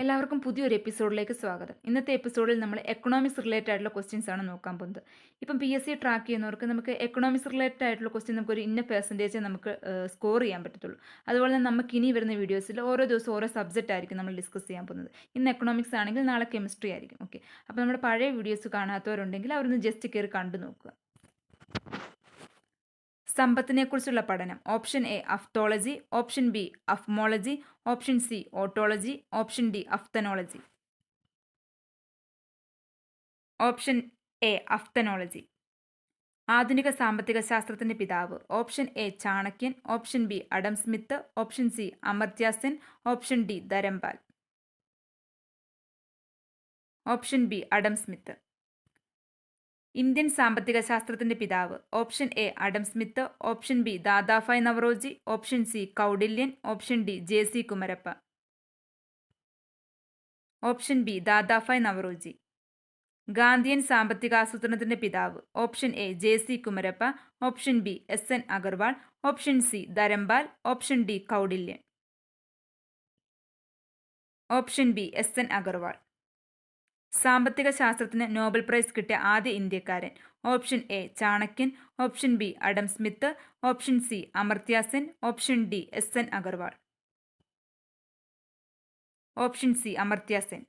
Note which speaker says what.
Speaker 1: എല്ലാവർക്കും പുതിയൊരു എപ്പിസോഡിലേക്ക് സ്വാഗതം. ഇന്നത്തെ എപ്പിസോഡിൽ നമ്മൾ എക്കണോമിക്സ് റിലേറ്റഡ് ആയിട്ടുള്ള ക്വസ്റ്റ്യൻസ് ആണ് നോക്കാൻ പോകുന്നത്. ഇപ്പം PSC ട്രാക്ക് ചെയ്യുന്നവർക്ക് നമുക്ക് എക്കണോമിക്സ് റിലേറ്റഡ് ആയിട്ടുള്ള ക്വസ്റ്റ്യൻ നമുക്കൊരു ഇന്ന പെർസെൻറ്റേജ് നമുക്ക് സ്കോർ ചെയ്യാൻ പറ്റത്തുള്ളൂ. അതുപോലെ തന്നെ നമുക്ക് ഇനി വരുന്ന വീഡിയോസിൽ ഓരോ ദിവസം ഓരോ സബ്ജക്റ്റ് ആയിരിക്കും നമ്മൾ ഡിസ്കസ് ചെയ്യാൻ പോകുന്നത്. ഇന്ന് എക്കണോമിക്സ് ആണെങ്കിൽ നാളെ കെമിസ്ട്രി ആയിരിക്കും. ഓക്കെ, അപ്പോൾ നമ്മുടെ പഴയ വീഡിയോസ് കാണാത്തവരുണ്ടെങ്കിൽ അവരൊന്ന് ജസ്റ്റ് കയറി കണ്ടു നോക്കുക. സമ്പത്തിനെക്കുറിച്ചുള്ള പഠനം. ഓപ്ഷൻ എ അഫ്തോളജി, ഓപ്ഷൻ ബി അഫ്മോളജി, ഓപ്ഷൻ സി ഓട്ടോളജി, ഓപ്ഷൻ ഡി അഫ്തനോളജി. ഓപ്ഷൻ എ അഫ്തനോളജി. ആധുനിക സാമ്പത്തിക ശാസ്ത്രത്തിന്റെ പിതാവ്. ഓപ്ഷൻ എ ചാണക്യൻ, option B Adam Smith, option C Amartya Sen, option D Dharampal. Option B Adam Smith. Indian സാമ്പത്തിക ശാസ്ത്രത്തിന്റെ പിതാവ്. Option A Adam Smith, option B Dadabhai Naoroji, option C കൗഡില്യൻ, option D JC Kumarappa. Option B Dadabhai Naoroji. Gandhian സാമ്പത്തികാസൂത്രണത്തിന്റെ പിതാവ്. Option A JC Kumarappa, option B SN Agarwal, option C Dharampal, option D കൗഡില്യൻ. Option B SN Agarwal. സാമ്പത്തിക ശാസ്ത്രത്തിന് Nobel prize കിട്ടിയ ആദ്യ ഇന്ത്യക്കാരൻ. ഓപ്ഷൻ എ ചാണക്യൻ, option B Adam Smith, option C Amartya Sen, option D SN Agarwal. Option C Amartya Sen.